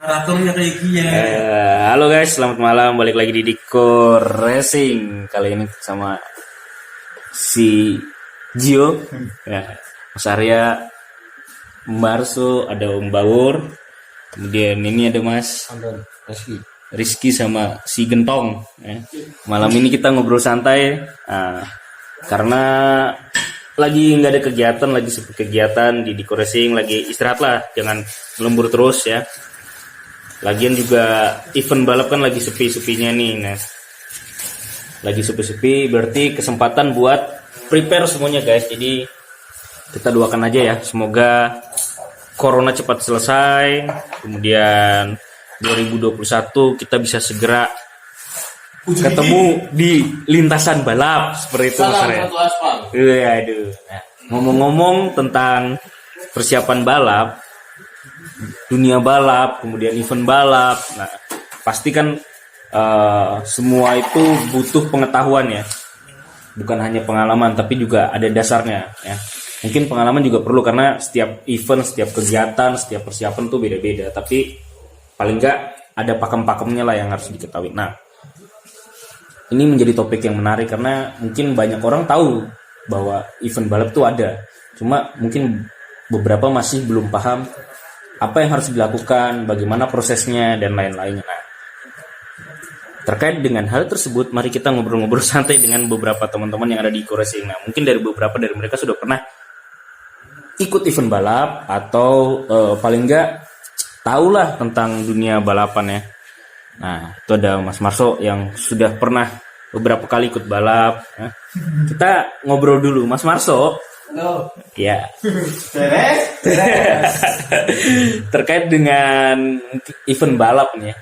Naratornya kayak gini ya. Halo guys, selamat malam. Balik lagi di Diko Racing. Kali ini sama si Gio, ya, Mas Arya, Marso, ada Om Bawur. Kemudian ini ada Mas Rizky sama si Gentong. Ya. Malam ini kita ngobrol santai, karena lagi nggak ada kegiatan, lagi sepi kegiatan di Diko Racing, lagi istirahat lah, jangan lembur terus ya. Lagian juga event balap kan lagi sepi-sepinya nih. Nah, lagi sepi-sepi berarti kesempatan buat prepare semuanya guys. Jadi kita doakan aja ya, semoga corona cepat selesai. Kemudian 2021 kita bisa segera ketemu di lintasan balap seperti itu Mas Arya. Aduh. Nah, ngomong-ngomong tentang persiapan balap, dunia balap, kemudian event balap. Nah, pasti kan semua itu butuh pengetahuan ya. Bukan hanya pengalaman, tapi juga ada dasarnya ya. Mungkin pengalaman juga perlu karena setiap event, setiap kegiatan, setiap persiapan tuh beda-beda. Tapi paling nggak ada pakem-pakemnya lah yang harus diketahui. Nah, ini menjadi topik yang menarik karena mungkin banyak orang tahu bahwa event balap tuh ada. Cuma mungkin beberapa masih belum paham apa yang harus dilakukan, bagaimana prosesnya, dan lain-lainnya. Nah, terkait dengan hal tersebut, mari kita ngobrol-ngobrol santai dengan beberapa teman-teman yang ada di Diko Racing. Nah, mungkin dari beberapa dari mereka sudah pernah ikut event balap, atau paling enggak tahulah tentang dunia balapan ya. Nah, itu ada Mas Marso yang sudah pernah beberapa kali ikut balap. Ya. Kita ngobrol dulu, Mas Marso. Halo. Ya. Beres. Terkait dengan event balap nih ya.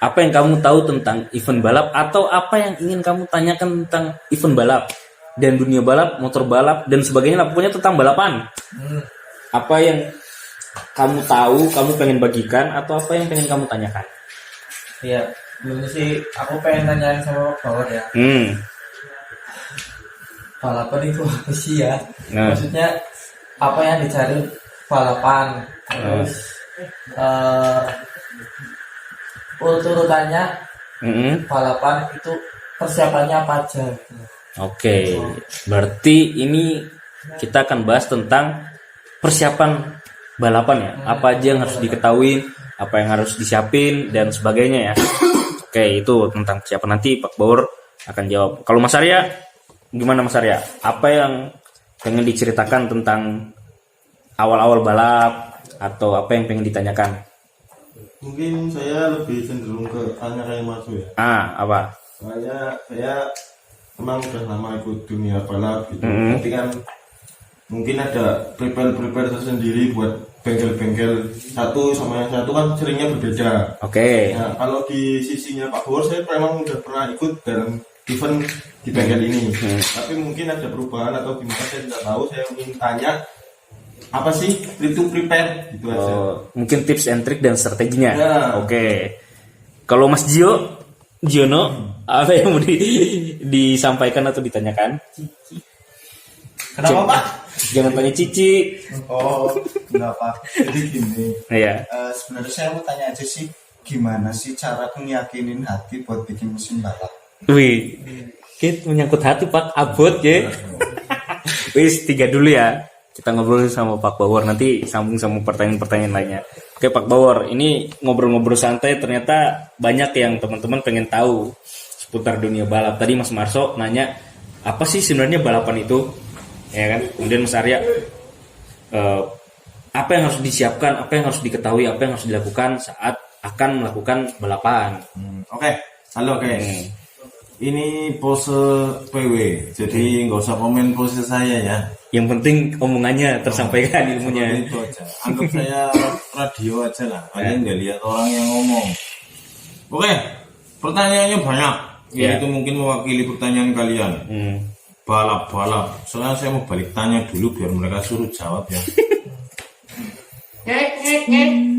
Apa yang kamu tahu tentang event balap, atau apa yang ingin kamu tanyakan tentang event balap dan dunia balap, motor balap dan sebagainya lah, pokoknya tentang balapan. Apa yang kamu tahu, kamu pengen bagikan, atau apa yang pengen kamu tanyakan? Iya, dulu sih aku pengen tanyain sama Bawor ya. Balapan itu apa sih ya? Nah. Maksudnya apa yang dicari balapan? Terus urutannya balapan itu persiapannya apa aja? Oke, berarti ini kita akan bahas tentang persiapan balapan ya. Apa aja yang harus diketahui, apa yang harus disiapin dan sebagainya ya. Oke, itu tentang persiapan, nanti Pak Bawor akan jawab. Kalau Mas Arya, gimana Mas Arya? Apa yang pengen diceritakan tentang awal-awal balap, atau apa yang pengen ditanyakan? Mungkin saya lebih cenderung ke tanya kayak Mas ya. Apa? Saya memang udah lama ikut dunia balap gitu. Tapi kan mungkin ada prepare tersendiri buat bengkel-bengkel satu sama yang satu kan seringnya berbeda. Oke. Nah, kalau di sisinya Pak Bor, saya memang udah pernah ikut dalam event di bengkel ini. Tapi mungkin ada perubahan atau gimana saya tidak tahu. Saya ingin tanya apa sih itu prepare gitu aja. Mungkin tips and trick dan strateginya. Ya. Oke. Kalau Mas Giono, apa yang mau disampaikan atau ditanyakan? Kenapa Pak? Jangan tanya Cici. Oh, enggak apa. Jadi gini, Iya. sebenarnya saya mau tanya aja sih, gimana sih cara ngeyakinin hati buat bikin mesin balap? Wih, kita menyangkut hati Pak, abot ya. Wis 3 dulu ya. Kita ngobrol sama Pak Bawor, nanti sambung sama pertanyaan-pertanyaan lainnya. Oke Pak Bawor, ini ngobrol-ngobrol santai, ternyata banyak yang teman-teman pengen tahu seputar dunia balap. Tadi Mas Marso nanya, apa sih sebenarnya balapan itu? Ya kan? Kemudian Mas Arya, apa yang harus disiapkan, apa yang harus diketahui, apa yang harus dilakukan saat akan melakukan balapan? Oke. Halo guys. Ini pose PW, jadi nggak usah komen pose saya ya. Yang penting omongannya tersampaikan ilmunya. Itu aja. Anggap saya radio aja lah. Kalian nggak lihat orang yang ngomong. Oke. Pertanyaannya banyak. Itu mungkin mewakili pertanyaan kalian. Balap. Soalnya saya mau balik tanya dulu biar mereka suruh jawab ya.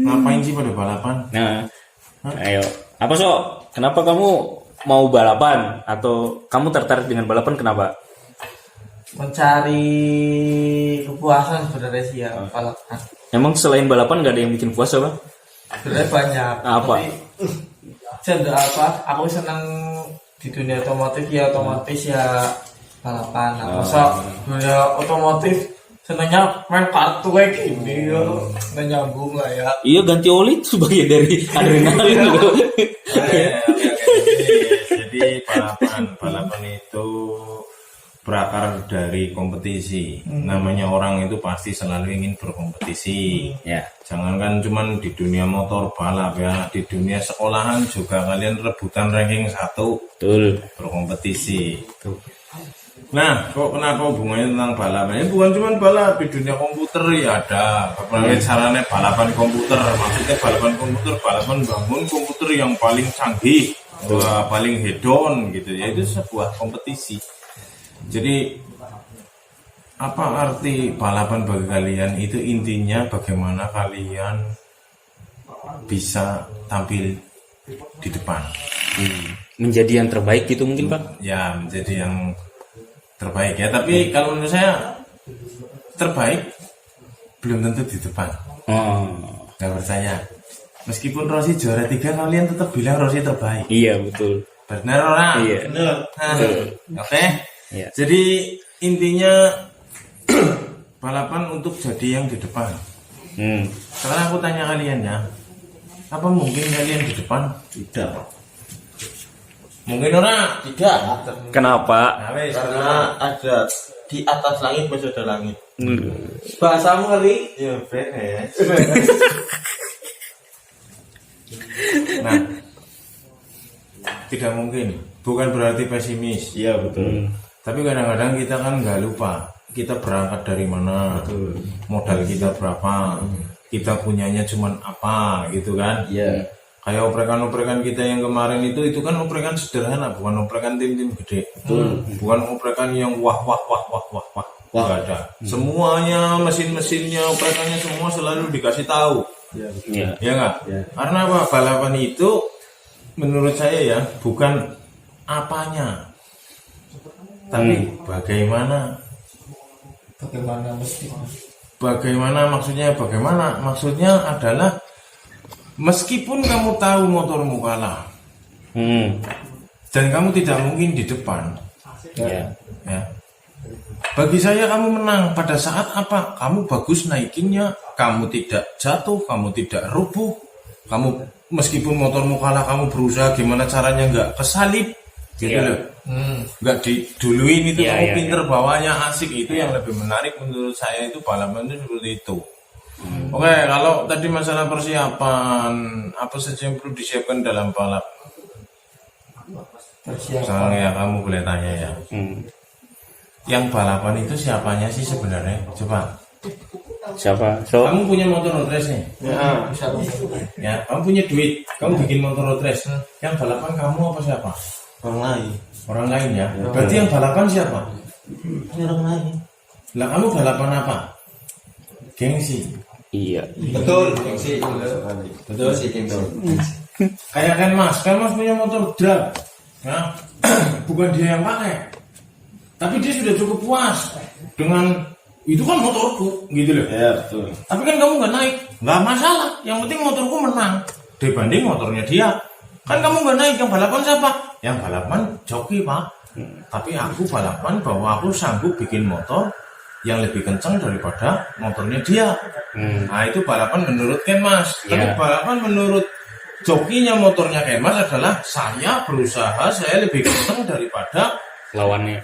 Ngapain sih pada balapan? Nah, ayo. Apa kenapa kamu mau balapan, atau kamu tertarik dengan balapan, kenapa? Mencari kepuasan sebenarnya sih ya balapan. Emang selain balapan nggak ada yang bikin puas apa? Sebenarnya banyak. Apa? Tapi, saya apa? Aku senang di dunia otomotif ya otomotis ya balapan. Nah, masa dunia otomotif senangnya main kartu kayak gini ya nggak nyambung lah ya. Iya, ganti oli itu sebagian dari adrenalin loh. Jadi balapan itu berakar dari kompetisi. Namanya orang itu pasti selalu ingin berkompetisi. Ya. Jangankan cuman di dunia motor balap ya, di dunia sekolahan juga kalian rebutan ranking 1 Betul. berkompetisi. Nah, kok kenapa hubungannya tentang balapan? Ini bukan cuma balap, di dunia komputer ya ada. Apalagi caranya balapan komputer, maksudnya balapan komputer, balapan bangun komputer yang paling canggih, paling hedon gitu ya, itu sebuah kompetisi. Jadi apa arti balapan bagi kalian? Itu intinya bagaimana kalian bisa tampil di depan. Menjadi yang terbaik gitu mungkin, Pak? Ya, menjadi yang terbaik ya. Tapi kalau menurut saya terbaik belum tentu di depan. Oh. Gak percaya. Meskipun Rossi juara 3, kalian tetap bilang Rossi terbaik. Iya, betul. Benar orang? Iya. Benar. Oke. Iya. Jadi intinya balapan untuk jadi yang di depan. Sekarang aku tanya kalian ya, apa mungkin kalian di depan? Tidak. Mungkin orang? Tidak. Kenapa? Nah, wes, Karena ada di atas langit masih ada langit. Bahasamu kali. Ya, beres. Nah, tidak mungkin. Bukan berarti pesimis. Iya, betul. Tapi kadang-kadang kita kan nggak lupa. Kita berangkat dari mana, modal kita berapa, kita punyanya cuman apa, gitu kan? Iya. Kayak oprekan-oprekan kita yang kemarin itu kan oprekan sederhana, bukan oprekan tim-tim gede. Bukan oprekan yang wah. Nggak ada. Semuanya, mesin-mesinnya, oprekannya semua selalu dikasih tahu. Iya. Ya nggak? Karena apa? Balapan itu menurut saya ya bukan apanya, tapi bagaimana. Bagaimana maksudnya? Bagaimana maksudnya adalah meskipun kamu tahu motormu kalah dan kamu tidak mungkin di depan, Iya. ya. Bagi saya kamu menang pada saat apa? Kamu bagus naikinnya, kamu tidak jatuh, kamu tidak rubuh, kamu meskipun motormu kalah, kamu berusaha gimana caranya nggak kesalip, gitu Iya. loh. Nggak diduluin itu, Iya, kamu iya, pinter bawanya asik, itu yang lebih menarik menurut saya. Itu balapan itu seperti itu. Oke, kalau tadi masalah persiapan, apa saja yang perlu disiapkan dalam balap? Misalnya ya, kamu boleh tanya ya. Yang balapan itu siapanya sih sebenarnya? Coba. Siapa? So, Kamu punya motor road race nih? Ya, kamu punya duit, kamu bikin motor road race. Yang balapan kamu apa siapa? Orang lain. Orang lain ya. Berarti yang balapan siapa? Orang lain. Lah kamu balapan apa? Gengsi. iya. Betul. Gengsi. Betul sih, gengsi. Kayak Ken Mas punya motor drag. Ya. Bukan dia yang pakai. Tapi dia sudah cukup puas dengan itu kan motorku, gitu loh. Ya, betul. Tapi kan kamu nggak naik, nggak masalah. Yang penting motorku menang dibanding motornya dia. Kan kamu nggak naik, yang balapan siapa? Yang balapan joki, Pak. Tapi aku balapan bahwa aku sanggup bikin motor yang lebih kencang daripada motornya dia. Nah itu balapan menurut Ken Mas. Tapi Iya. balapan menurut jokinya motornya Ken Mas adalah saya berusaha saya lebih kencang daripada lawannya.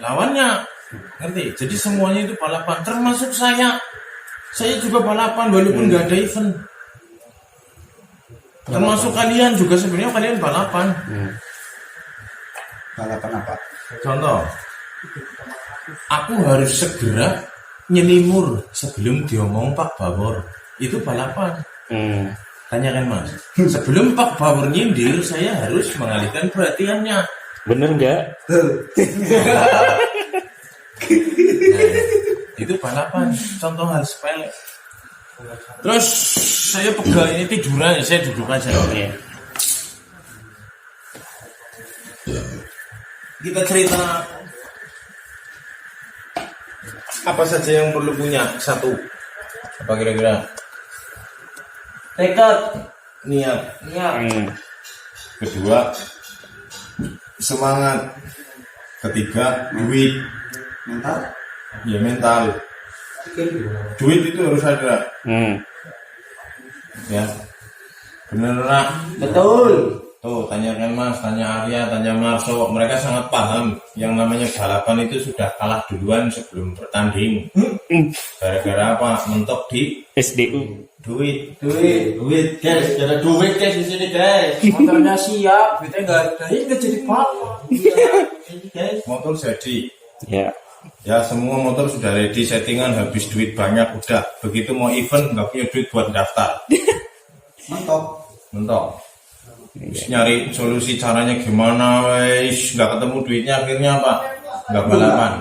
Ngerti? Jadi semuanya itu balapan, termasuk saya. Saya juga balapan walaupun nggak ada event. Termasuk kalian juga sebenarnya kalian balapan. Balapan apa? Contoh, aku harus segera nyelimur sebelum diomong Pak Bawor. Itu balapan. Tanyakan Mas. Sebelum Pak Bawor nyindir, saya harus mengalihkan perhatiannya. Bener nggak? Nah, itu balapan. Contoh hal sepele. Terus saya pegang ini tiduran, saya duduk aja. Iya. Kita cerita apa saja yang perlu punya. Satu, apa kira-kira? Tekad. niat. Kedua, semangat. Ketiga, duit. Mental. Ya mental. Duit itu harus ada. Ya. Bener nak? Betul. Tuh, tanyakan Mas, tanya Arya, tanya Marso. Mereka sangat paham yang namanya balapan itu sudah kalah duluan sebelum bertanding. Gara-gara apa? Mentok di SDU. duit. Duit, guys. Ada duit, guys, di sini, guys. Motornya siap, duitnya nggak ada, ini nggak jadi apa. Ini, guys. Motor jadi. Ya. Ya semua motor sudah ready, settingan, habis duit banyak udah. Begitu mau event nggak punya duit buat daftar. Mentok. Terus nyari solusi caranya gimana, wes nggak ketemu duitnya, akhirnya apa? Nggak balapan.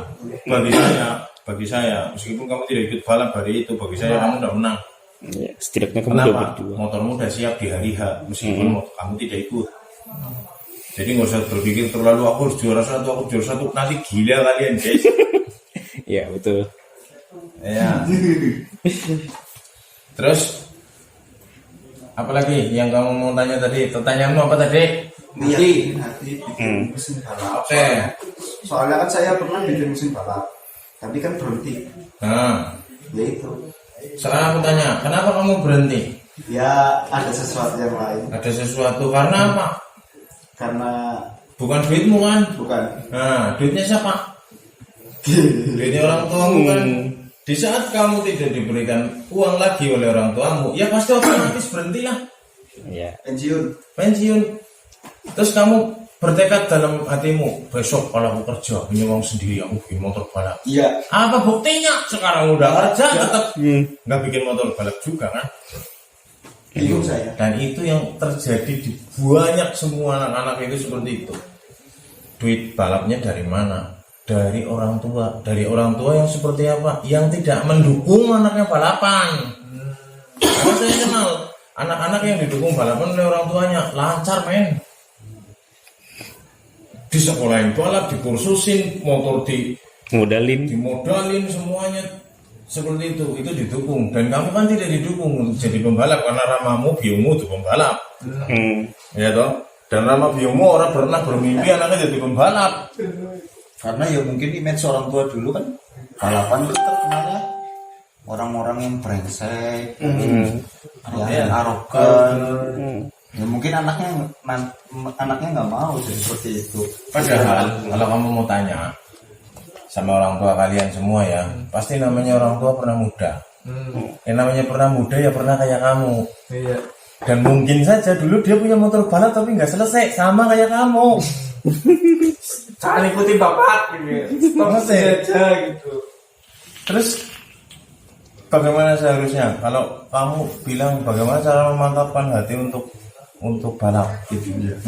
Bagi saya, meskipun kamu tidak ikut balap hari itu, bagi saya kamu udah menang. Ya, setidaknya kamu udah Kenapa? berdua. Motormu udah siap di hari H, meskipun kamu tidak ikut. Jadi nggak usah berpikir terlalu aku harus juara satu, nanti gila kalian guys. Ya betul. Ya. Terus apalagi yang kamu mau tanya tadi? Pertanyaanmu apa tadi? Hati bikin mesin balap. Oke. Soalnya kan saya pernah bikin mesin balap, tapi kan berhenti. Nah, Ya itu. sekarang aku tanya, kenapa kamu berhenti? Ya ada sesuatu yang lain. Ada sesuatu karena apa? Karena Bukan duitmu kan? bukan. Nah, duitnya siapa? Duitnya orang tuamu kan. Di saat kamu tidak diberikan uang lagi oleh orang tuamu, ya pasti otomatis berhentilah. Ya. Pensiun. Terus kamu bertekad dalam hatimu, besok kalau aku kerja punya uang sendiri, aku bikin motor balap. Iya. Apa buktinya? Sekarang udah kerja tetap nggak bikin motor balap juga kan? Bingung saya. Dan itu yang terjadi di banyak semua anak-anak itu seperti itu. Duit balapnya dari mana? Dari orang tua. Dari orang tua yang seperti apa? Yang tidak mendukung anaknya balapan. Karena saya kenal anak-anak yang didukung balapan oleh orang tuanya lancar men. Di sekolahin balap, dikursusin, motor Modalin. dimodalin semuanya seperti itu didukung. Dan kamu kan tidak didukung jadi pembalap karena ramamu biomu itu pembalap. Ya toh. Dan rama biomu orang pernah bermimpi anaknya jadi pembalap. Karena ya mungkin image orang tua dulu kan balapan itu terkenalnya orang-orang yang brengsek, yang arogan. Ya mungkin anaknya nggak mau jadi seperti itu. Padahal kalau kamu mau tanya sama orang tua kalian semua ya, pasti namanya orang tua pernah muda. Yang namanya pernah muda ya pernah kayak kamu. Iya. Dan mungkin saja dulu dia punya motor balap tapi nggak selesai sama kayak kamu. Jangan ikutin bapak gitu. Stop aja gitu. Terus bagaimana seharusnya kalau kamu bilang bagaimana cara memantapkan hati untuk balap gitu ya.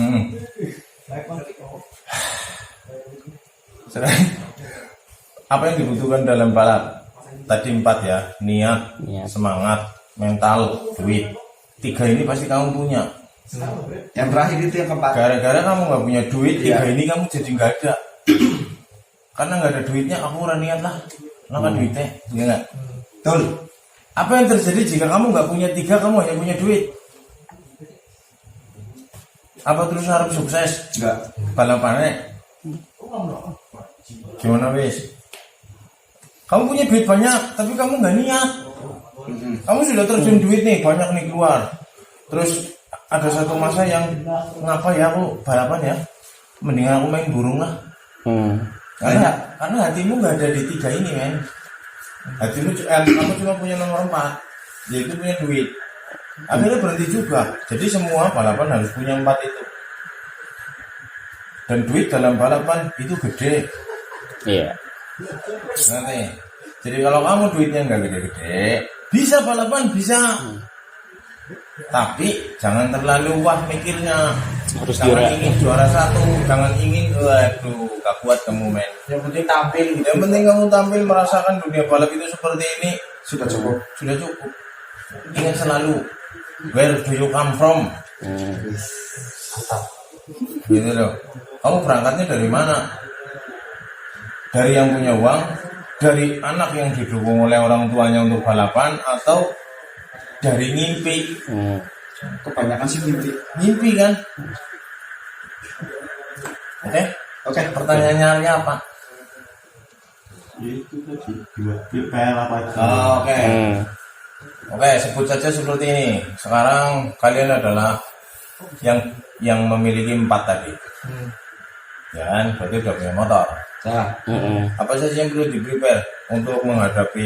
Apa yang dibutuhkan dalam balap? Tadi 4 ya, niat, semangat, mental, duit. 3 ini pasti kamu punya. Yang terakhir itu yang keempat. Gara-gara kamu nggak punya duit, 3 ini kamu jadi nggak ada. Karena nggak ada duitnya, aku ora niat lah. Nggak duitnya, ya nggak? Betul. Apa yang terjadi jika kamu nggak punya 3, kamu hanya punya duit? Apa terus harus sukses? Enggak. Balapannya? Gimana wes? Kamu punya duit banyak, tapi kamu nggak niat. Kamu sudah terjun duit nih, banyak nih keluar. Terus ada satu masa yang ngapa ya aku balapan ya? Mendingan aku main burung lah. Karena hatimu nggak ada di 3 ini men. Hatimu kamu cuma punya nomor 4, yaitu punya duit. Akhirnya berhenti juga. Jadi semua balapan harus punya 4 itu. Dan duit dalam balapan itu gede. Iya. Nanti. Jadi kalau kamu duitnya nggak gede-gede, bisa balapan bisa. Tapi jangan terlalu wah mikirnya. Harus jangan juara. ingin juara 1, jangan ingin waduh gak kuat kamu men. Yang penting tampil gitu. Yang penting kamu tampil merasakan dunia balap itu seperti ini Sudah cukup. sudah cukup. Ingat selalu where do you come from? Gitu loh. Kamu berangkatnya dari mana? Dari yang punya uang, dari anak yang didukung oleh orang tuanya untuk balapan, atau dari ngimpi? Kebanyakan sih mimpi. Mimpi kan? Oke, Oke, pertanyaannya apa? Itu tadi prepare apa aja. Oke. Oke, sebut saja seperti ini. Sekarang kalian adalah yang memiliki 4 tadi. Ya kan, berarti udah punya motor. Nah, Apa saja yang perlu di-prepare untuk menghadapi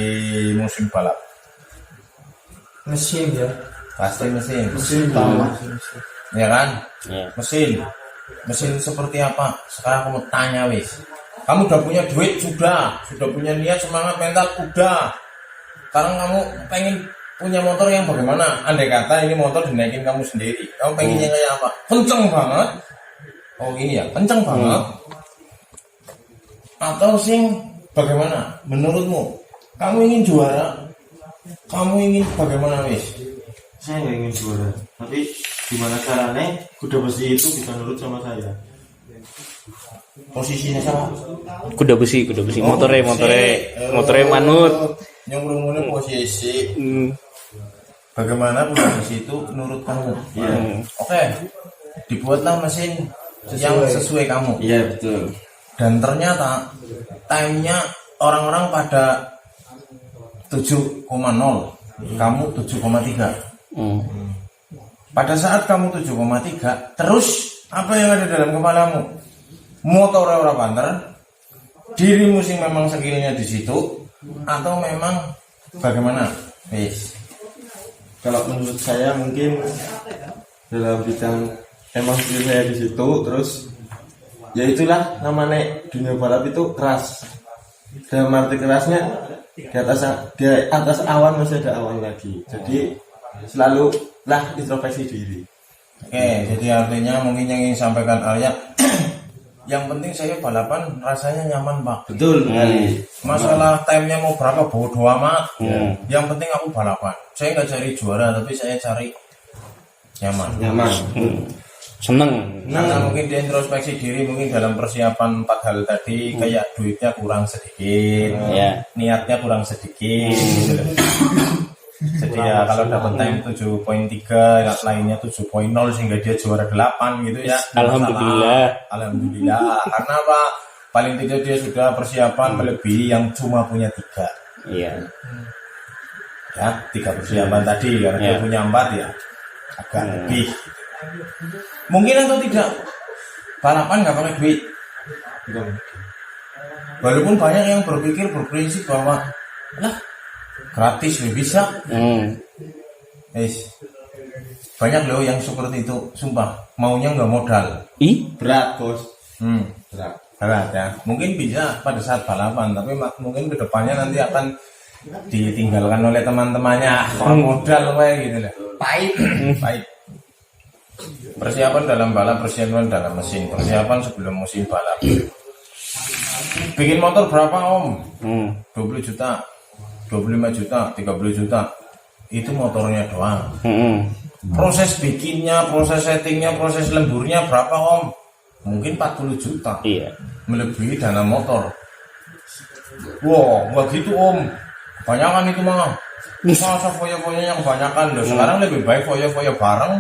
musim balap? Mesin ya. Pasti mesin. Mesin utama. Ya kan? Iya. Mesin seperti apa? Sekarang kamu tanya wis. Kamu udah punya duit, sudah punya niat, semangat, mental, udah. Sekarang kamu pengen punya motor yang bagaimana? Andai kata ini motor dinaikin kamu sendiri, kamu pengennya kayak apa? Kenceng banget. Oh ini ya, kenceng banget. Atau sing bagaimana? Menurutmu? Kamu ingin juara? Kamu ingin bagaimana wis? Saya nggak ingin juara, tapi gimana caranya kuda besi itu bisa nurut sama saya. Posisinya sama. Kuda besi motornya manut. Yang berumurnya posisi. Bagaimana kuda besi itu menurut kamu? Iya. Oke, dibuatlah mesin yang sesuai kamu. Iya betul. Dan ternyata time-nya orang-orang pada 7,0, kamu 7,3. Pada saat kamu 7,3, terus apa yang ada dalam kepalamu? Motornya orang banter, dirimu sing memang skillnya di situ, atau memang bagaimana? Wis. Kalau menurut saya mungkin dalam bidang emang skill saya di situ, terus ya itulah namanya dunia balap itu keras. Dalam arti kerasnya di atas awan masih ada awan lagi. Jadi selalu lah introspeksi diri. Oke, jadi artinya mungkin yang ingin sampaikan Arya, yang penting saya balapan rasanya nyaman Pak. Betul sekali. Masalah time-nya mau berapa bodo amat. Yang penting aku balapan. Saya nggak cari juara, tapi saya cari nyaman. Nyaman. Seneng. Karena mungkin dia introspeksi diri, mungkin dalam persiapan 4 hal tadi kayak duitnya kurang sedikit, niatnya kurang sedikit. Gitu loh. Jadi ya kalau dapat time 7,3, yang lainnya 7,0 sehingga dia juara 8 gitu ya. Alhamdulillah. Karena apa? Paling tidak dia sudah persiapan melebihi yang cuma punya 3. Iya. Ya, 3 persiapan tadi karena dia punya 4 ya. Agak lebih. Mungkin atau tidak balapan nggak pakai duit. Walaupun banyak yang berprinsip bahwa lah gratis bisa. Banyak loh yang seperti itu, sumpah maunya nggak modal. Berat bos. Berat ya. Mungkin bisa pada saat balapan, tapi mungkin kedepannya nanti akan ditinggalkan oleh teman-temannya. Orang modal kayak gitu lah. Pahit. Persiapan dalam balap, persiapan dalam mesin, persiapan sebelum musim balap. Bikin motor berapa om? 20 juta, 25 juta, 30 juta. Itu motornya doang. Proses bikinnya, proses settingnya, proses lemburnya berapa om? Mungkin 40 juta. Iya. Melebihi dana motor. Wow, nggak gitu om. Banyakan itu mah. Masa foya-foya yang kebanyakan loh. Sekarang lebih baik foya-foya bareng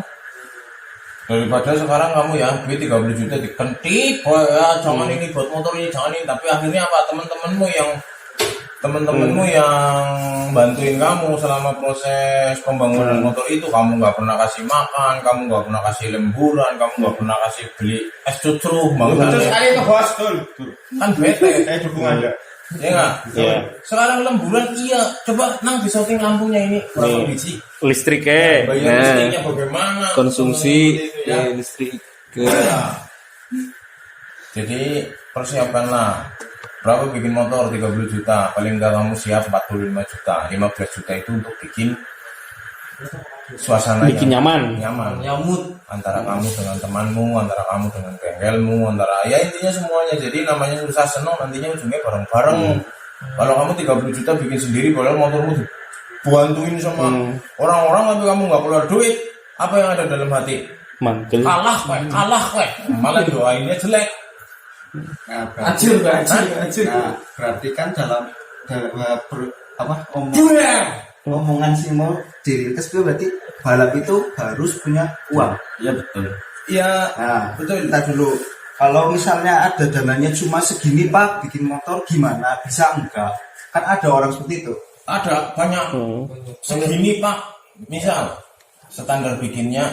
daripada sekarang kamu ya duit 30 juta dikentit. Ya jangan ini buat motor ini, jangan ini. Tapi akhirnya apa? Teman-temanmu yang bantuin kamu selama proses pembangunan motor itu, kamu nggak pernah kasih makan, kamu nggak pernah kasih lemburan, kamu nggak pernah kasih beli es cucruh, Betul sekali itu bos. kan bete. Dukung Anda. Ya nggak? Iya. Sekarang lemburan iya, coba nang di setting lampunya ini berapa biji? Listriknya. Bayar listriknya bagaimana? Konsumsi Ya. listrik Jadi persiapkanlah. Berapa bikin motor 30 juta, paling enggak kamu siap 45 juta, 15 juta itu untuk bikin suasana bikin nyaman. Nyamut. antara kamu dengan temanmu, antara kamu dengan bengkelmu, antara ya intinya semuanya. Jadi namanya susah senang, nantinya ujungnya bareng-bareng. Kalau kamu 30 juta bikin sendiri, padahal motormu dibantuin sama orang-orang, tapi kamu nggak keluar duit, apa yang ada dalam hati? Mantul. Kalah kue, malah doainnya jelek. Nah, Acur. Nah, berarti kan dalam omongan sih mau diringkas itu berarti balap itu harus punya uang. Iya betul. Iya Nah, betul. kita dulu. Kalau misalnya ada dananya cuma segini Pak, bikin motor gimana? Bisa enggak? Kan ada orang seperti itu. Ada banyak segini Pak, misal standar bikinnya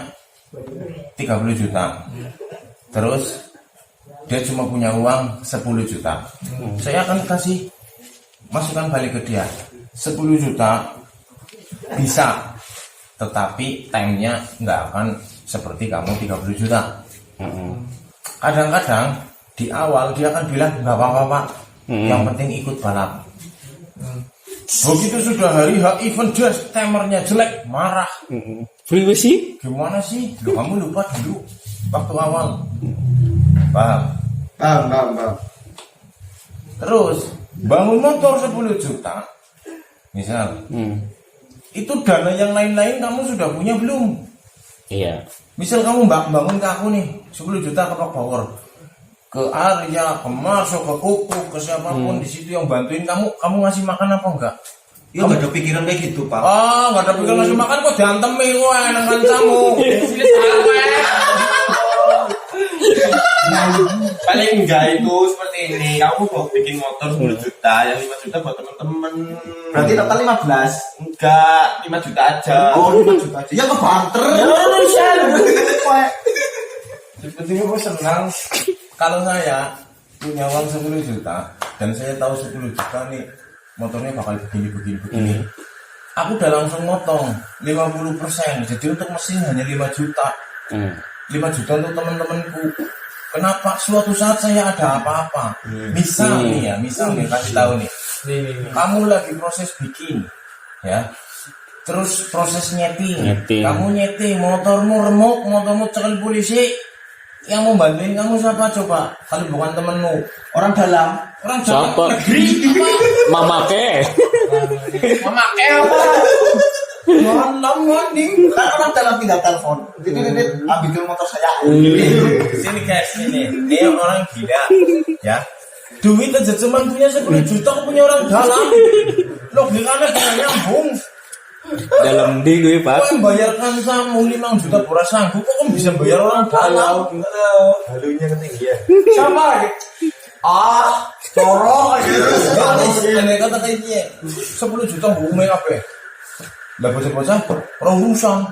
30 juta, terus dia cuma punya uang 10 juta, saya akan kasih masukan balik ke dia 10 juta bisa, tetapi time-nya nggak akan seperti kamu 30 juta. Kadang-kadang di awal dia akan bilang nggak apa-apa Pak, yang penting ikut balap. Begitu sudah hari H event dia timernya jelek, marah. Free sih? Gimana sih? Loh, kamu lupa dulu waktu awal. Paham? Bang. Terus bangun motor 10 juta. Misal, itu dana yang lain-lain kamu sudah punya belum? Iya. Misal kamu bangun ke aku nih 10 juta ke Pak Power, ke Arya, ke Marso, ke Kuku, ke siapapun di situ yang bantuin kamu ngasih makan apa enggak? Ya nggak ada pikiran kayak gitu Pak. Ah, nggak ada pikiran ngasih makan kok diantemi kok enak kan kamu. Paling enggak itu seperti ini. Kamu mau bikin motor 10 juta, yang 5 juta buat temen-temen. Berarti total 15. Enggak, 5 juta aja. Oh, 5 juta aja. Ya kebanter. Sebetulnya gue senang kalau saya punya uang 10 juta dan saya tahu 10 juta nih motornya bakal begini. Aku udah langsung motong 50%. Jadi untuk mesin hanya 5 juta. 5 juta untuk teman-temanku. Kenapa? Suatu saat saya ada apa-apa. Misal nih kasih tahu nih. Kamu lagi proses bikin, ya. Terus proses nyeting. Kamu nyeting, motormu remuk, motormu cekel polisi. Yang mau bantuin kamu siapa coba? Kalau bukan temenmu, Orang dalam. orang dalam Siapa? negeri apa? Mamake. Memakai apa? Malam mending. Kan orang dalam tinggal telepon. Dit, ambil motor saya. Sini guys, ini orang gila, ya. Duit aja cuma punya 10 juta, punya orang dalam. Logikanya gak nyambung. Dalam di gue, Pak. Kau yang bayarkan kamu 5 juta pura sanggup, kok kamu bisa bayar orang dalam? Halunya ketinggian. Siapa? Corok gitu. Aneh kata kayak gini, 10 juta hukumnya apa? Lah bocah-bocah orang rusak.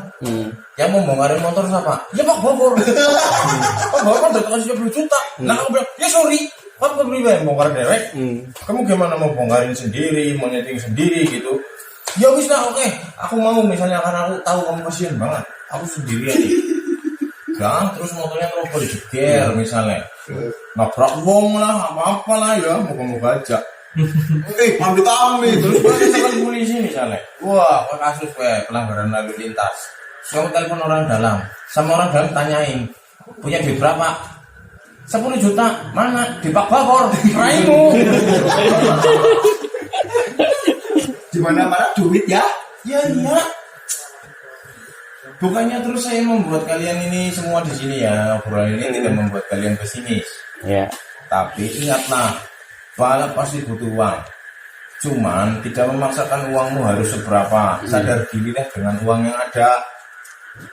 Yang mau bongkarin motor siapa? Ya Pak Bogor. Pak Bogor kan udah kasih 10 juta. Nah aku bilang, ya sorry, Pak Bogor yang bongkar dewek. Kamu gimana mau bongkarin sendiri, mau nyeting sendiri gitu? Ya wis lah, oke. Aku mau misalnya karena aku tahu kamu kasihan banget. Aku sendirian nih. Gang, terus motornya terobos dijeger misalnya. Nabrak wong lah, apa-apa lah ya, moga-moga aja. Ambil terus gue telepon polisi misalnya. Wah, kasus pelanggaran lalu lintas. Kamu telepon orang dalam, sama orang dalam tanyain, punya duit berapa? 10 juta, mana? Di Pak Bogor, raimu. Di mana-mana duit ya. Ya iya. Bukannya terus saya membuat kalian ini semua di sini ya, obrolan ini tidak membuat kalian pesimis. Ya. Tapi ingatlah, balap pasti butuh uang. Cuman tidak memaksakan uangmu harus seberapa. Sadar dirilah dengan uang yang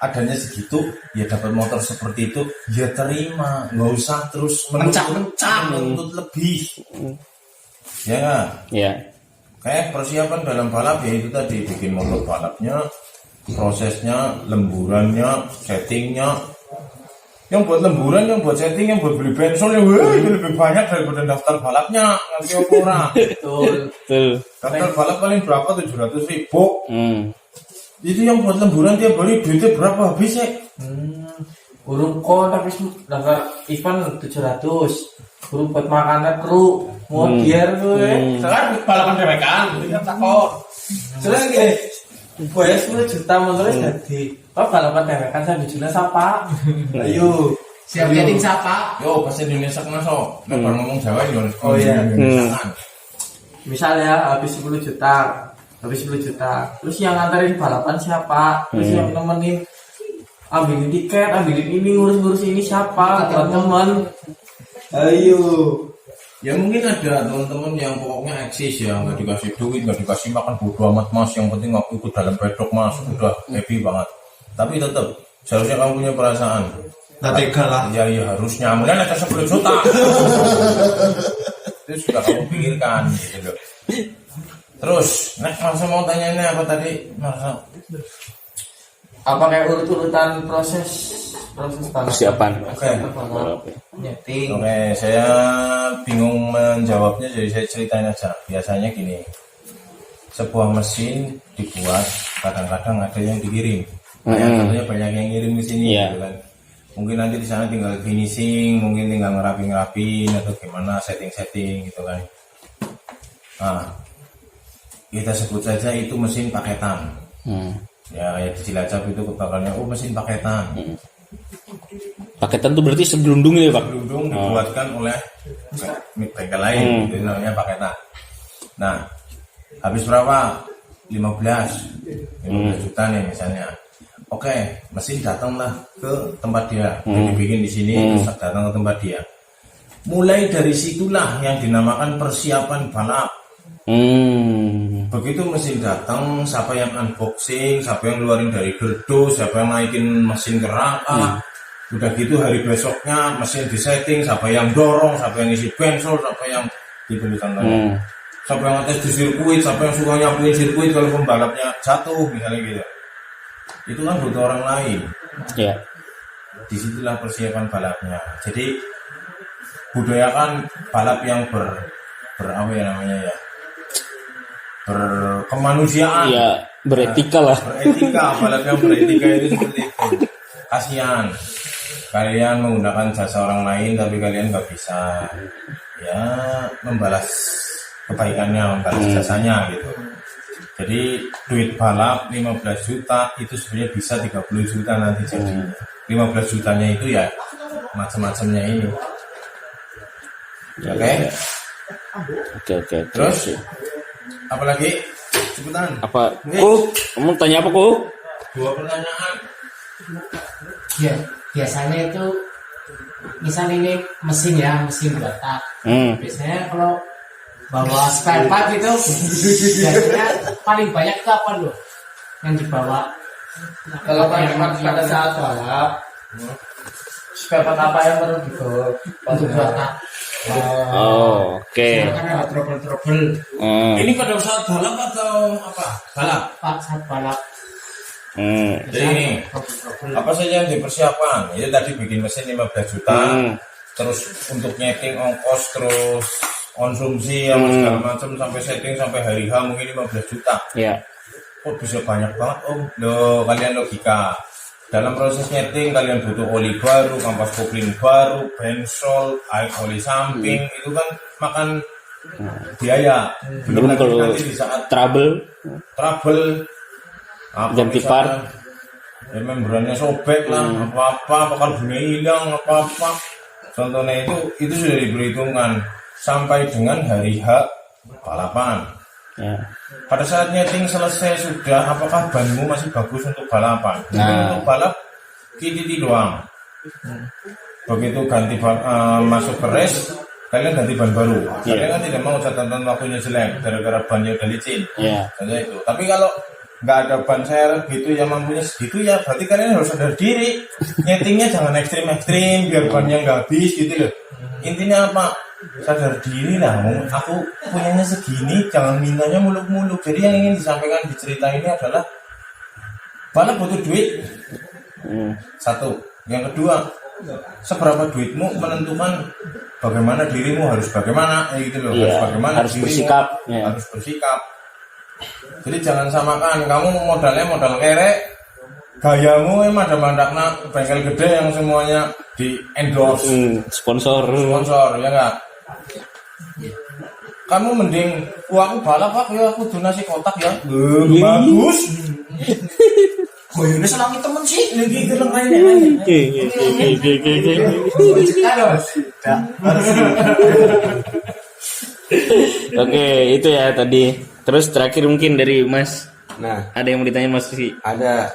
adanya segitu, ya dapat motor seperti itu, ya terima. Nggak usah terus menuntut lebih. Ya nggak? Ya. Kayak persiapan dalam balap ya itu tadi, bikin motor balapnya, prosesnya, lemburannya, settingnya. Yang buat lemburan, yang buat setting, yang buat beli bensin ya itu lebih banyak daripada daftar balapnya. Ngerti apa ora? Betul. Daftar balap paling berapa? 700.000. Itu yang buat lemburan tiap hari duitnya berapa habis ya? Burung kok tapi daftar event 700. Burung buat makanan kru, mau gear gue. Sekarang balapan dewekan, itu takut. Terus gini, bayar 10 juta motornya jadi. Kok balapan dewekan saya dijual siapa? Ayo. Siap jadi siapa? Yo, bahasa Indonesia kena so. Lebar ngomong Jawa yo. Oh iya. Kan. Misalnya habis 10 juta. Terus yang nganterin balapan siapa? Terus yang nemenin ambilin tiket, ambilin ini, ngurus ini siapa? Teman-teman. Ayo. Ya mungkin ada teman-teman yang pokoknya eksis ya, nggak dikasih duit, nggak dikasih makan, bodo amat mas, yang penting aku ikut dalam pedok mas, udah happy banget. Tapi tetap seharusnya kamu punya perasaan. Nggak tega lah. Ya harusnya, kemudian ada 10 juta. Itu sudah kamu pikirkan gitu loh. Terus, Marsa mau tanya ini apa tadi, Marsa? Apa kayak urut-urutan proses Persiapan. Oke. nyeting? Oke, saya bingung menjawabnya, jadi saya ceritain aja. Biasanya gini, sebuah mesin dibuat, kadang-kadang ada yang dikirim. Contohnya banyak yang ngirim ke sini, Iya. gitu kan. Mungkin nanti di sana tinggal finishing, mungkin tinggal ngerapin atau gimana setting-setting gitu kan. Nah, kita sebut saja itu mesin paketan. Ya di Cilacap itu kebakarnya, mesin paketan. Paketan tuh berarti segelundung ya, Pak? Kerudung dibuatkan oleh bengkel lain, itu namanya paketan. Nah, habis berapa? 15 juta nih misalnya. Oke, mesin datanglah ke tempat dia, dibikin di sini, terus datang ke tempat dia. Mulai dari situlah yang dinamakan persiapan balap. Begitu mesin datang, siapa yang unboxing, siapa yang keluarin dari gerdo, siapa yang naikin mesin ke rangka. Udah gitu hari besoknya mesin disetting, siapa yang dorong, siapa yang isi bensol, siapa yang gitu contohnya. Siapa yang ngetes di sirkuit, siapa yang suka nyapuin sirkuit kalau pembalapnya jatuh misalnya gitu. Itu kan butuh orang lain. Ya. Disitulah persiapan balapnya. Jadi budayakan balap yang apa ya namanya ya, berkemanusiaan. Iya, beretika lah. Beretika, balap yang beretika itu seperti itu. Kasihan kalian menggunakan jasa orang lain tapi kalian nggak bisa ya membalas kebaikannya, membalas jasanya gitu. Jadi duit balap 15 juta itu sebenarnya bisa 30 juta nanti jadinya. 15 jutanya itu ya macam-macamnya ini. Oke. Terus apalagi cepetan. Apa? Kamu tanya apa, Kok? 2 pertanyaan. Ya, biasanya itu misalnya ini mesin ya, mesin batak. Biasanya kalau bawa spare part itu biasanya paling banyak itu apa loh yang dibawa? Kalau pada saat balap, spare part apa yang perlu dibawa Untuk batak. Oke. Kan ada trouble-trouble Ini pada saat balap atau apa? Balap. Pak saat balap. Jadi ini apa saja yang dipersiapkan? Itu tadi bikin mesin 15 juta, terus untuk nyeting ongkos, terus konsumsi yang segala macam sampai setting sampai hari H mungkin 15 juta. Ya. Kok bisa banyak banget om? Loh, kalian logika. Dalam proses nyeting kalian butuh oli baru, kampas kopling baru, bensol, air oli samping, itu kan makan biaya. Belum lagi kalau nanti di saat trouble. Ganti misalnya, ya membrannya sobek lah, apa karbonnya hilang, apa. Contohnya itu sudah diperhitungkan sampai dengan hari H balapan. Ya. Pada saat nyeting selesai sudah, apakah banmu masih bagus untuk balapan? Untuk balap kititi doang. Begitu ganti masuk ke race, kalian ganti ban baru. Kalian kan tidak mau catatan waktunya jelek gara-gara bannya udah licin. Contohnya itu. Tapi kalau nggak ada ban serep gitu yang mampunya segitu ya berarti kalian harus sadar diri, nyetingnya jangan ekstrim biar bannya nggak habis gitu loh. Intinya apa? Sadar diri lah, aku punyanya segini, jangan mintanya muluk-muluk. Jadi yang ingin disampaikan di cerita ini adalah balap butuh duit. Satu. Yang kedua, seberapa duitmu menentukan bagaimana dirimu harus bagaimana, gitu loh. Harus bagaimana harus dirimu, bersikap. harus bersikap. Jadi jangan samakan, kamu modalnya modal kerek, gayamu emang ada mandakna bengkel gede yang semuanya di endorse, Sponsor ya enggak? Kamu mending, aku balap pak, ya aku donasi kotak ya, bagus. Koyone selami temen sih, lagi geleng Oke, itu ya tadi. Terus terakhir mungkin dari Mas. Nah, Ada yang mau ditanya Mas sih? ada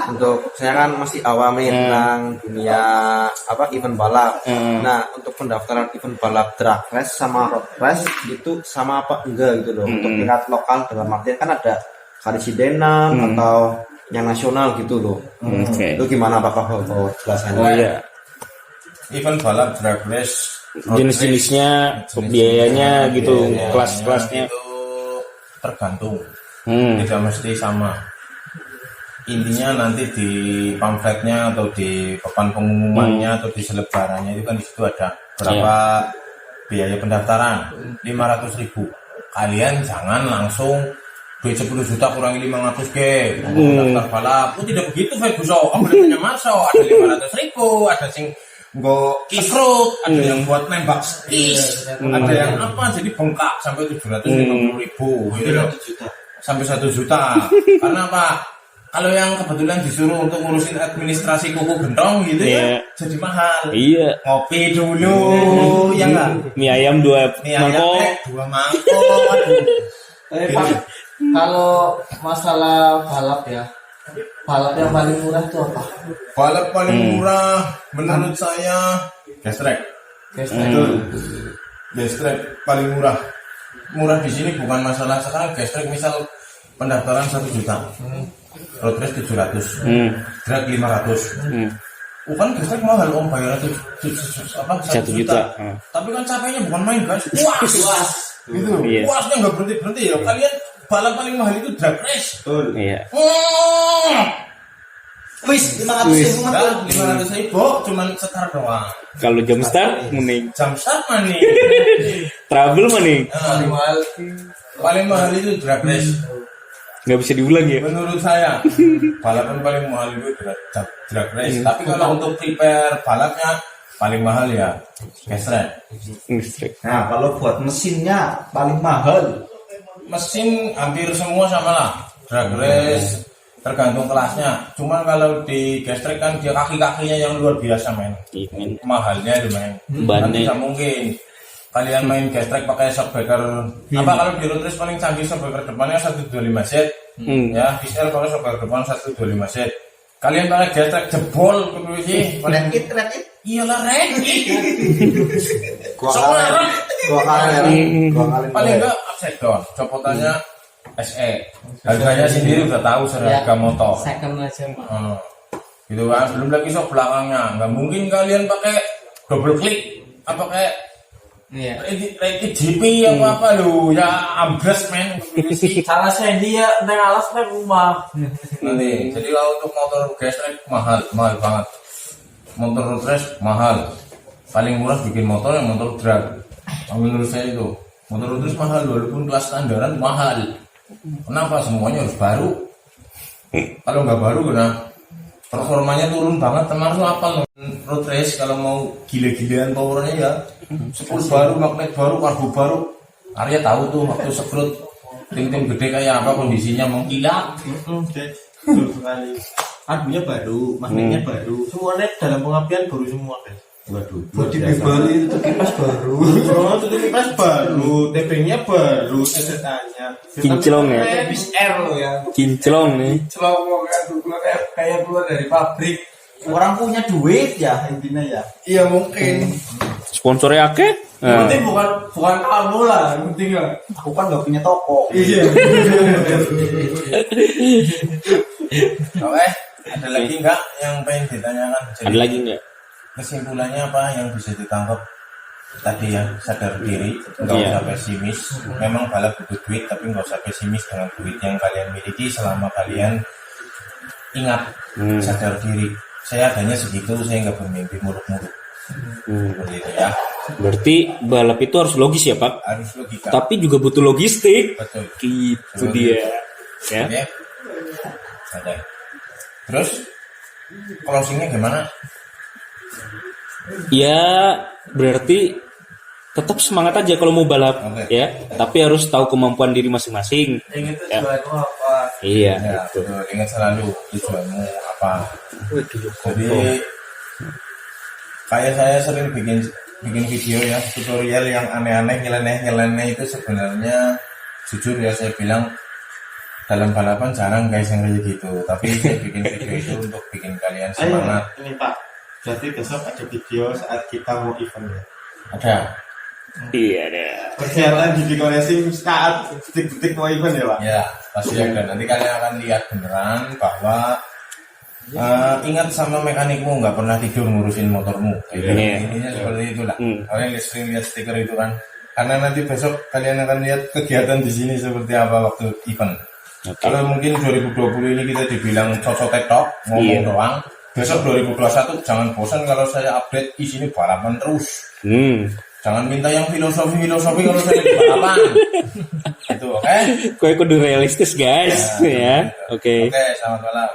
untuk saya kan masih awam nih tentang dunia apa event balap. Nah, untuk pendaftaran event balap drag race sama road race itu sama apa enggak gitu loh. Untuk tingkat lokal dalam artian kan ada karesidenan atau yang nasional gitu loh. Oke. Itu gimana apakah jelasannya? Oh iya. Event balap drag race Jenis-jenisnya, biayanya gitu, biayanya kelas-kelasnya. itu tergantung, Hmm. tidak mesti sama. Intinya nanti di pamfletnya atau di papan pengumumannya atau di selebarannya itu kan di situ ada berapa biaya pendaftaran, 500.000. Kalian jangan langsung duit 10 juta kurangi 500 daftar balap. Oh tidak begitu Febuso, kamu udah masuk ada 500.000, ada sing nggak kisrut, ada yang buat nembak skis, ada yang apa jadi bengkak sampai 750.000 gitu loh. Sampai 1 juta. Karena apa? Kalau yang kebetulan disuruh untuk ngurusin administrasi kuku gentong gitu ya, jadi mahal. Iya. Ngopi dulu, ya nggak? Mie ayam 2 Mie ayam mangkok. 2 mangkok. Aduh. Tapi Pak, kalau masalah balap ya, balap yang paling murah itu apa? Balap paling murah menurut saya gas track. Gas track paling murah. Murah di sini bukan masalah sekarang gas track misal pendaftaran 1 juta. Road race 700. Drag 500. Bukan gas track mahal om bayar itu 1 juta. Tapi kan capeknya bukan main guys. Puas. Gitu. Iya. Puasnya nggak berhenti ya. Kalian balap paling mahal itu drag race. Iya. Wis 500.000 500.000 cuman setar doang. Kalau jam start mending. Jam start mana nih? Trouble mending. Paling mahal Paling mahal itu drag race. Nggak bisa diulang ya. Menurut saya balapan paling mahal itu drag race. Tapi kalau untuk prepare balapnya paling mahal ya gas track. Listrik. Nah, kalau buat mesinnya paling mahal. Mesin hampir semua sama lah. Drag race tergantung kelasnya. Cuman kalau di gas track kan dia kaki-kakinya yang luar biasa men. Ini Mahalnya itu men. Kan Bannya. tidak mungkin kalian main gas track pakai shockbreaker. Apa kalau di road race paling canggih shockbreaker depannya 125 set. Ya, XL kalau shockbreaker depan 125 set. Kalian pakai gas track jebol sih. Rakit. Iyalah rekit. Gua Sekarang kali. paling enggak upside down. Copotannya SE. Harganya sendiri udah tahu seharga motor. Second aja Pak. Gitu kan. Belum lagi sok belakangnya. Nggak mungkin kalian pakai double click apa kayak Iya. rekit GP apa lu ya ambres men. Salah saya dia neng alas neng rumah. Nanti jadi kalau untuk motor gas track mahal banget. Motor road race mahal. Paling murah bikin motor yang motor drag. Menurut saya itu motor road race mahal walaupun kelas standaran mahal. Kenapa semuanya harus baru? Kalau nggak baru kena performanya turun banget. Termasuk apa road race kalau mau gila-gilaan powernya ya sepul baru, magnet baru, karbu baru. Arya tahu tuh waktu sekrut tim-tim gede kayak apa kondisinya mengkilat. Betul sekali. Arbunya baru, magnetnya baru, semuanya dalam pengertian baru semua guys. Waduh, Bodi beli itu kipas baru. oh, tutup kipas baru, TP-nya baru, sesetanya. kinclong ya. Bis R lo ya. Kinclong nih. Celong kayak keluar dari pabrik. Orang punya duit ya intinya ya. Iya mungkin. Sponsornya akeh. Yang penting bukan kamu lah, yang penting lah. Aku kan nggak punya toko. Iya. Oke, ada lagi nggak yang pengen ditanyakan? Jadi, Ada lagi nggak? kesimpulannya apa yang bisa ditangkap tadi ya, sadar diri, nggak Iya. usah pesimis. Memang balap butuh duit, tapi nggak usah pesimis dengan duit yang kalian miliki selama kalian ingat sadar diri. Saya adanya segitu, saya nggak bermimpi muluk-muluk. Seperti itu ya, Berarti balap itu harus logis ya Pak. harus logika. Tapi juga butuh logistik. Betul. Gitu dia. Ya. Oke. Oke. Terus closingnya gimana? Ya berarti tetap semangat aja kalau mau balap Oke. ya. Tapi harus tahu kemampuan diri masing-masing. Yang itu Ya. tujuanmu apa? Iya. Ya, Gitu. betul. Ingat selalu tujuanmu apa. Jadi kayak saya sering bikin video ya, tutorial yang aneh-aneh, nyeleneh itu sebenarnya jujur ya saya bilang dalam balapan jarang guys yang kayak gitu. Tapi saya bikin video itu untuk bikin kalian semangat. Ini Pak, berarti besok ada video saat kita mau event ya. Ada. Iya deh. Persiapan di Didiko Racing saat detik-detik mau event ya Pak. Ya, pasti ada. Nanti kalian akan lihat beneran bahwa ingat sama mekanikmu, nggak pernah tidur ngurusin motormu. Intinya seperti itulah. Kalian sering lihat stiker itu kan. Karena nanti besok kalian akan lihat kegiatan di sini seperti apa waktu event. Kalau mungkin 2020 ini kita dibilang cocok tok ngomong doang. Besok 2021 jangan bosan kalau saya update isinya balapan terus. Jangan minta yang filosofi kalau saya di balapan. Itu oke? Kue kudu realistis guys, ya. Oke. Oke, selamat malam.